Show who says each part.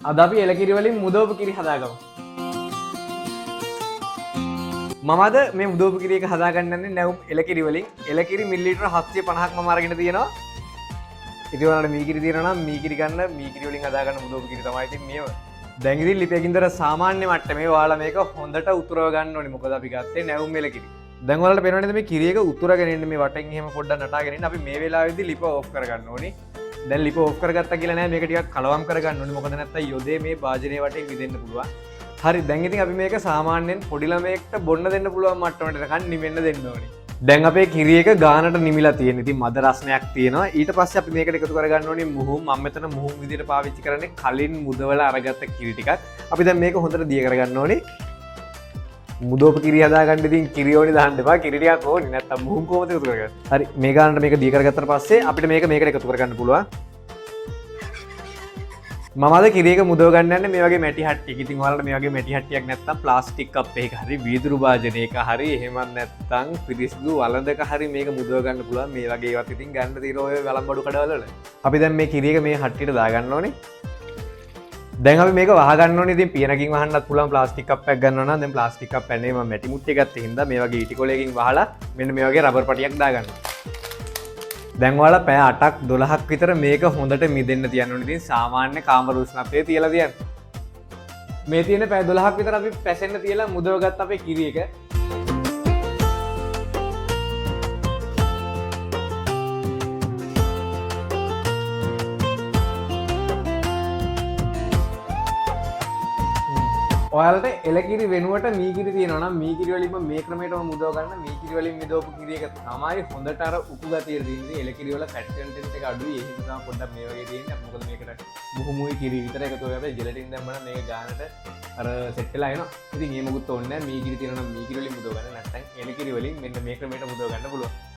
Speaker 1: අද අපි එලකිරි වලින් මුදවපු කිරි හදාගමු. මම අද මේ මුදවපු කිරි එක හදාගන්න යන්නේ නැවුම් එලකිරි වලින්. එලකිරි මිලිලීටර 750ක් මම අරගෙන තියෙනවා. ඉතින් ඔයාලට මී කිරි තියෙනවා නම් මී කිරි ගන්න, මී කිරි වලින් හදාගන්න මුදවපු කිරි තමයි ඉතින් මේව. දැන් ඉතින් ලිපියකින්දර සාමාන්‍ය මට්ටමේ ඔයාලා මේක හොඳට උතුරව ගන්න ඕනේ. මොකද අපි ගත්තේ නැවුම් එලකිරි. දැන් ඔයාලට පේනවනේ නේද මේ කිරි එක උතුරගෙන ඉන්නේ මේ වටෙන් එහෙම පොඩ්ඩක් නටාගෙන ඉන්න. අපි මේ වෙලාවේදී ලිප ඕෆ් කරගන්න ඕනේ. දැන් ලිප ඕෆ් කරගත්තා කියලා නෑ, මේක ටිකක් කලවම් කරගන්න ඕනේ. මොකද නැත්තම් යොදේ මේ වාජනයේ වටේ විදෙන්න පුළුවන්. හරි, දැන් ඉතින් අපි මේක සාමාන්‍යයෙන් පොඩි ළමයෙක්ට බොන්න දෙන්න පුළුවන් මට්ටමකට නිකන් නිවෙන්න දෙන්න ඕනේ. දැන් අපේ කිරි එක ගානට නිමිලා තියෙන. ඉතින් මද රසණයක් තියෙනවා. ඊට පස්සේ අපි මේකට එකතු කරගන්න ඕනේ මුහුම්. මම මෙතන මුහුම් විදිහට පාවිච්චි කරන්නේ කලින් මුදවලා අරගත්ත කිරි ටිකක්. අපි දැන් මේක හොඳට දිය කරගන්න ඕනේ. මුදෝප කිරි හදාගන්න ඉතින් කිරි ඕනේ දාන්න එපා. කිරි ටිකක් ඕනේ. නැත්තම් මුහුම් කොහොමද එකතු කරගන්නේ? හරි, මේ ගානට මේක දිය කරගත්තට පස්සේ අපිට මේකට එකතු කරගන්න පුළුවන්. මම අද කිරි එක මුදව ගන්න යන්නේ මේ වගේ මැටි හට්ටියක. ඉතින් ඔයාලට මේ වගේ මැටි හට්ටියක් නැත්තම් ප්ලාස්ටික් කප් එකක හරි වීදුරු භාජනයක හරි එහෙමත් නැත්තම් පිරිසිදු වළඳක හරි මේක මුදව ගන්න පුළුවන්. මේ වගේ ඒවත් ඉතින් ගන්න තියෙන ඔය වළම්බඩු කඩවල වල. අපි දැන් මේ කිරි එක මේ හට්ටියට දාගන්න ඕනේ. දැන් අපි මේක වහ ගන්න ඕනේ. ඉතින් පියනකින් වහන්නත් පුළුවන්. ප්ලාස්ටික් කප් එකක් ගන්නවා නම් දැන් ප්ලාස්ටික් කප් එකක් නෙවෙයි මම මැටි මුට්ටිය ගත්තේ හින්දා මේ වගේ ඊටි කොලයකින් වහලා මෙන්න මේ වගේ රබර් පටියක් දාගන්නවා. දැන් ඔයාලා පැය 8ක් 12ක් විතර මේක හොඳට මිදෙන්න තියන්න ඕනේ. ඉතින් සාමාන්‍ය කාමර උෂ්ණත්වයේ තියලා තියන්න. මේ තියෙන පැය 12ක් විතර අපි පැසෙන්න තියලා මුදව ගත්ත අපේ කිරි එක. ඔයාලට එලකිරි වෙනුවට මී කිරි තියෙනවා නම් මී කිරි වලින්ම මේ ක්‍රමයටම මුදව ගන්න. මී කිරි වලින් මිදවපු කිරි එක තමයි හොඳට අර උකු ගතිය තියෙන්නේ. එලකිරි වල ෆැට් කන්ටෙන්ට් එක අඩුයි. ඒ නිසා පොඩ්ඩක් මේ වගේ තියෙන්නේ. මොකද මේකට මුහුමුයි කිරි විතර එකතු වෙලා අපි ජෙලටින් දැම්මම මේක ගානට අර සෙට් වෙලා එනවා. ඉතින් මේ මොකුත් ඕනේ නැහැ. මී කිරි තියෙනවා නම් මී කිරි වලින් මුදව ගන්න. නැත්නම් එලකිරි වලින් මෙන්න මේ ක්‍රමයට මුදව ගන්න පුළුවන්.